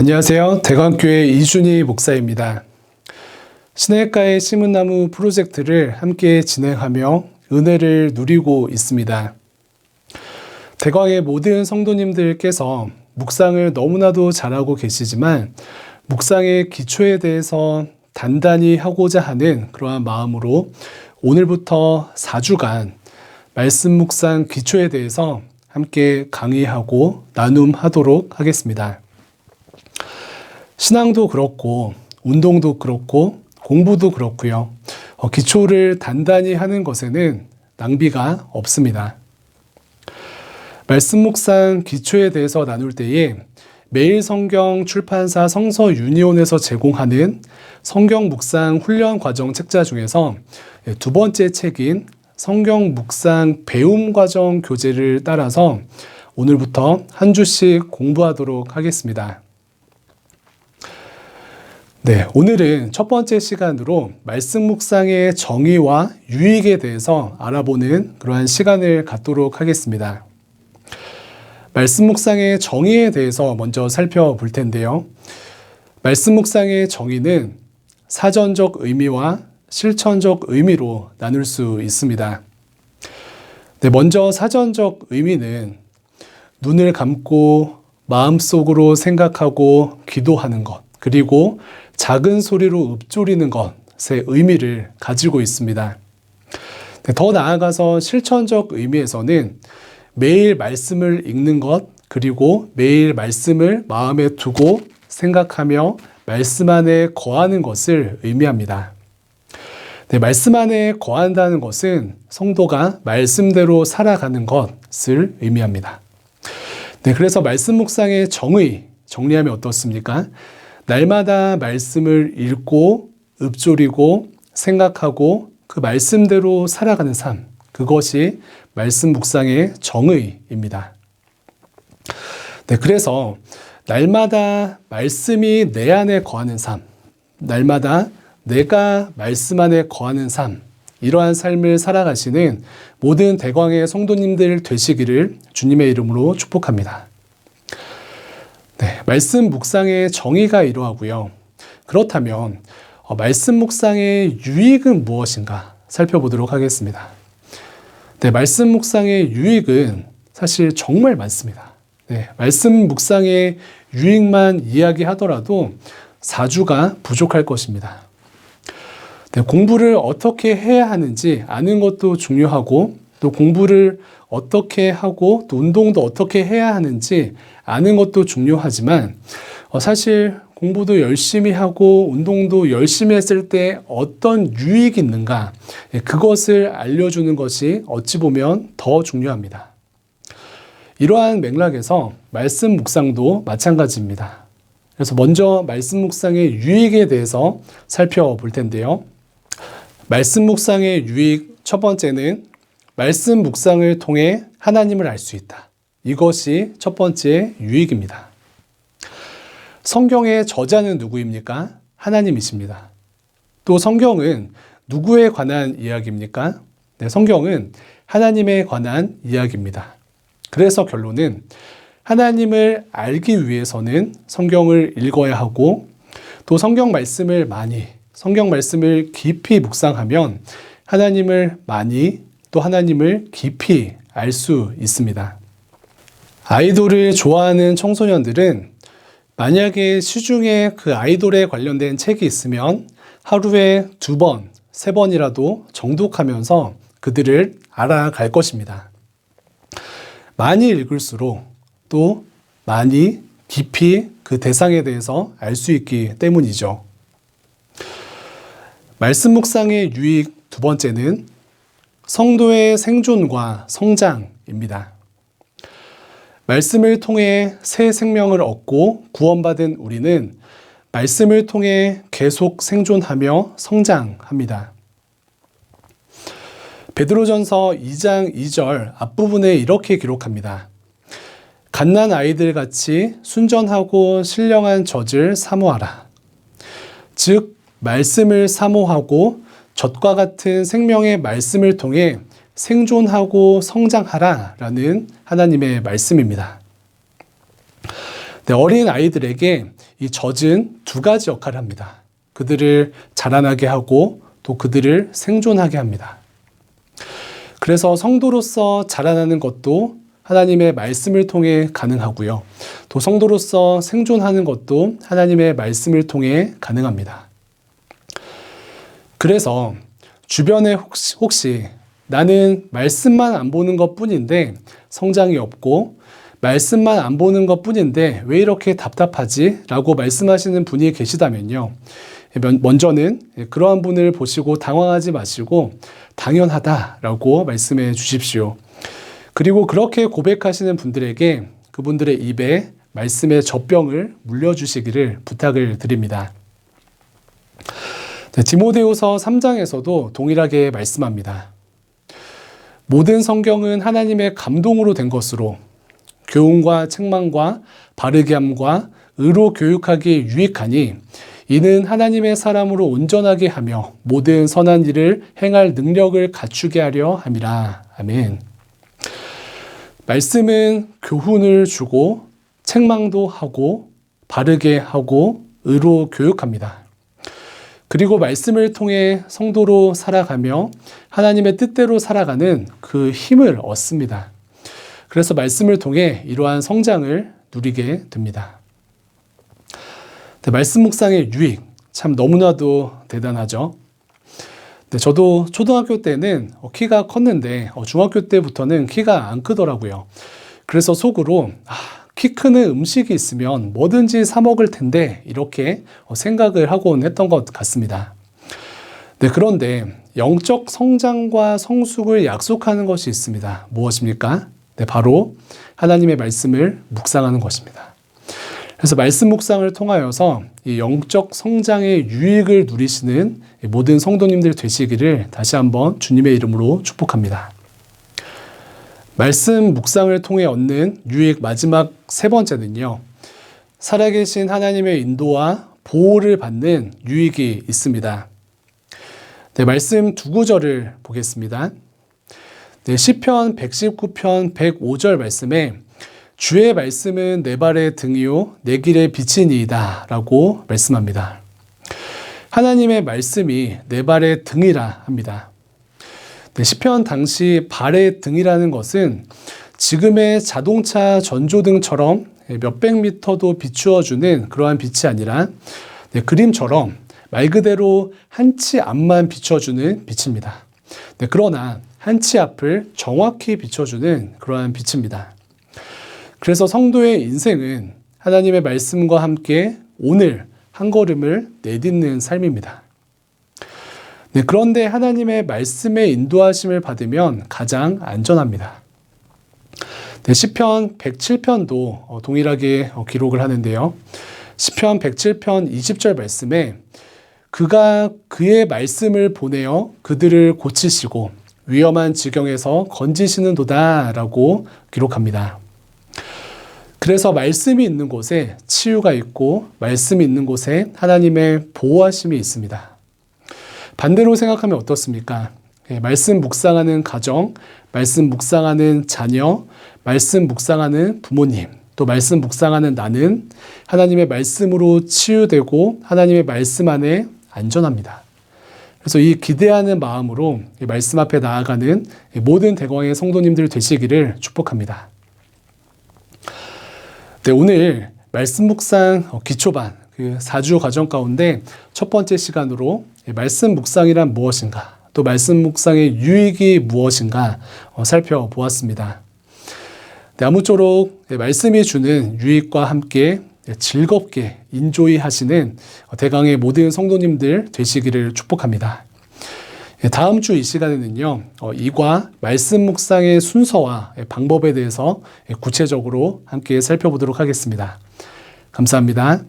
안녕하세요. 대광교회 이준희 목사입니다. 시냇가의 심은 나무 프로젝트를 함께 진행하며 은혜를 누리고 있습니다. 대광의 모든 성도님들께서 묵상을 너무나도 잘하고 계시지만 묵상의 기초에 대해서 단단히 하고자 하는 그러한 마음으로 오늘부터 4주간 말씀 묵상 기초에 대해서 함께 강의하고 나눔하도록 하겠습니다. 신앙도 그렇고 운동도 그렇고 공부도 그렇고요. 기초를 단단히 하는 것에는 낭비가 없습니다. 말씀 묵상 기초에 대해서 나눌 때에 매일 성경 출판사 성서 유니온에서 제공하는 성경 묵상 훈련 과정 책자 중에서 두 번째 책인 성경 묵상 배움 과정 교재를 따라서 오늘부터 한 주씩 공부하도록 하겠습니다. 오늘은 첫 번째 시간으로 말씀 묵상의 정의와 유익에 대해서 알아보는 그러한 시간을 갖도록 하겠습니다. 말씀 묵상의 정의에 대해서 먼저 살펴볼 텐데요. 말씀 묵상의 정의는 사전적 의미와 실천적 의미로 나눌 수 있습니다. 먼저 사전적 의미는 눈을 감고 마음속으로 생각하고 기도하는 것, 그리고 작은 소리로 읊조리는 것의 의미를 가지고 있습니다. 더 나아가서 실천적 의미에서는 매일 말씀을 읽는 것, 그리고 매일 말씀을 마음에 두고 생각하며 말씀 안에 거하는 것을 의미합니다. 말씀 안에 거한다는 것은 성도가 말씀대로 살아가는 것을 의미합니다. 그래서 말씀 묵상의 정리하면 어떻습니까? 날마다 말씀을 읽고 읊조리고 생각하고 그 말씀대로 살아가는 삶, 그것이 말씀 묵상의 정의입니다. 그래서 날마다 말씀이 내 안에 거하는 삶, 날마다 내가 말씀 안에 거하는 삶, 이러한 삶을 살아가시는 모든 대광의 성도님들 되시기를 주님의 이름으로 축복합니다. 말씀 묵상의 정의가 이러하고요. 그렇다면 말씀 묵상의 유익은 무엇인가 살펴보도록 하겠습니다. 말씀 묵상의 유익은 사실 정말 많습니다. 말씀 묵상의 유익만 이야기하더라도 4주가 부족할 것입니다. 공부를 어떻게 해야 하는지 아는 것도 중요하고, 또 공부를 어떻게 하고 또 운동도 어떻게 해야 하는지 아는 것도 중요하지만 사실 공부도 열심히 하고 운동도 열심히 했을 때 어떤 유익이 있는가, 그것을 알려주는 것이 어찌 보면 더 중요합니다. 이러한 맥락에서 말씀 묵상도 마찬가지입니다. 그래서 먼저 말씀 묵상의 유익에 대해서 살펴볼 텐데요. 말씀 묵상의 유익 첫 번째는 말씀 묵상을 통해 하나님을 알 수 있다. 이것이 첫 번째 유익입니다. 성경의 저자는 누구입니까? 하나님이십니다. 또 성경은 누구에 관한 이야기입니까? 성경은 하나님에 관한 이야기입니다. 그래서 결론은 하나님을 알기 위해서는 성경을 읽어야 하고, 또 성경 말씀을 깊이 묵상하면 하나님을 많이, 또 하나님을 깊이 알 수 있습니다. 아이돌을 좋아하는 청소년들은 만약에 시중에 그 아이돌에 관련된 책이 있으면 하루에 2번, 3번이라도 정독하면서 그들을 알아갈 것입니다. 많이 읽을수록 또 많이 깊이 그 대상에 대해서 알 수 있기 때문이죠. 말씀 묵상의 유익 두 번째는 성도의 생존과 성장입니다. 말씀을 통해 새 생명을 얻고 구원받은 우리는 말씀을 통해 계속 생존하며 성장합니다. 베드로전서 2장 2절 앞부분에 이렇게 기록합니다. 갓난 아이들 같이 순전하고 신령한 젖을 사모하라. 즉 말씀을 사모하고 젖과 같은 생명의 말씀을 통해 생존하고 성장하라 라는 하나님의 말씀입니다. 어린 아이들에게 이 젖은 두 가지 역할을 합니다. 그들을 자라나게 하고 또 그들을 생존하게 합니다. 그래서 성도로서 자라나는 것도 하나님의 말씀을 통해 가능하고요. 또 성도로서 생존하는 것도 하나님의 말씀을 통해 가능합니다. 그래서 주변에 혹시 나는 말씀만 안 보는 것 뿐인데 성장이 없고 말씀만 안 보는 것 뿐인데 왜 이렇게 답답하지? 라고 말씀하시는 분이 계시다면요. 먼저는 그러한 분을 보시고 당황하지 마시고 당연하다라고 말씀해 주십시오. 그리고 그렇게 고백하시는 분들에게 그분들의 입에 말씀의 젖병을 물려주시기를 부탁을 드립니다. 디모데후서 3장에서도 동일하게 말씀합니다. 모든 성경은 하나님의 감동으로 된 것으로 교훈과 책망과 바르게 함과 의로 교육하기에 유익하니 이는 하나님의 사람으로 온전하게 하며 모든 선한 일을 행할 능력을 갖추게 하려 함이라. 아멘. 말씀은 교훈을 주고 책망도 하고 바르게 하고 의로 교육합니다. 그리고 말씀을 통해 성도로 살아가며 하나님의 뜻대로 살아가는 그 힘을 얻습니다. 그래서 말씀을 통해 이러한 성장을 누리게 됩니다. 말씀 묵상의 유익, 참 너무나도 대단하죠. 저도 초등학교 때는 키가 컸는데 중학교 때부터는 키가 안 크더라고요. 그래서 속으로 키 크는 음식이 있으면 뭐든지 사 먹을 텐데 이렇게 생각을 하곤 했던 것 같습니다. 그런데 영적 성장과 성숙을 약속하는 것이 있습니다. 무엇입니까? 바로 하나님의 말씀을 묵상하는 것입니다. 그래서 말씀 묵상을 통하여서 이 영적 성장의 유익을 누리시는 모든 성도님들 되시기를 다시 한번 주님의 이름으로 축복합니다. 말씀 묵상을 통해 얻는 유익 마지막 세 번째는요. 살아계신 하나님의 인도와 보호를 받는 유익이 있습니다. 말씀 두 구절을 보겠습니다. 시편 119편 105절 말씀에 주의 말씀은 내 발의 등이요 내 길의 빛이니이다 라고 말씀합니다. 하나님의 말씀이 내 발의 등이라 합니다. 시편 당시 발의 등이라는 것은 지금의 자동차 전조등처럼 몇백 미터도 비추어주는 그러한 빛이 아니라 그림처럼 말 그대로 한 치 앞만 비춰주는 빛입니다. 그러나 한 치 앞을 정확히 비춰주는 그러한 빛입니다. 그래서 성도의 인생은 하나님의 말씀과 함께 오늘 한 걸음을 내딛는 삶입니다. 그런데 하나님의 말씀의 인도하심을 받으면 가장 안전합니다. 시편 107편도 동일하게 기록을 하는데요. 시편 107편 20절 말씀에 그가 그의 말씀을 보내어 그들을 고치시고 위험한 지경에서 건지시는도다 라고 기록합니다. 그래서 말씀이 있는 곳에 치유가 있고 말씀이 있는 곳에 하나님의 보호하심이 있습니다. 반대로 생각하면 어떻습니까? 말씀 묵상하는 가정, 말씀 묵상하는 자녀, 말씀 묵상하는 부모님, 또 말씀 묵상하는 나는 하나님의 말씀으로 치유되고 하나님의 말씀 안에 안전합니다. 그래서 이 기대하는 마음으로 이 말씀 앞에 나아가는 모든 대광의 성도님들 되시기를 축복합니다. 오늘 말씀 묵상 기초반 그 4주 과정 가운데 첫 번째 시간으로 말씀 묵상이란 무엇인가, 또 말씀 묵상의 유익이 무엇인가 살펴보았습니다. 아무쪼록 말씀이 주는 유익과 함께 즐겁게 인조이 하시는 대강의 모든 성도님들 되시기를 축복합니다. 다음 주 이 시간에는요, 이과 말씀 묵상의 순서와 방법에 대해서 구체적으로 함께 살펴보도록 하겠습니다. 감사합니다.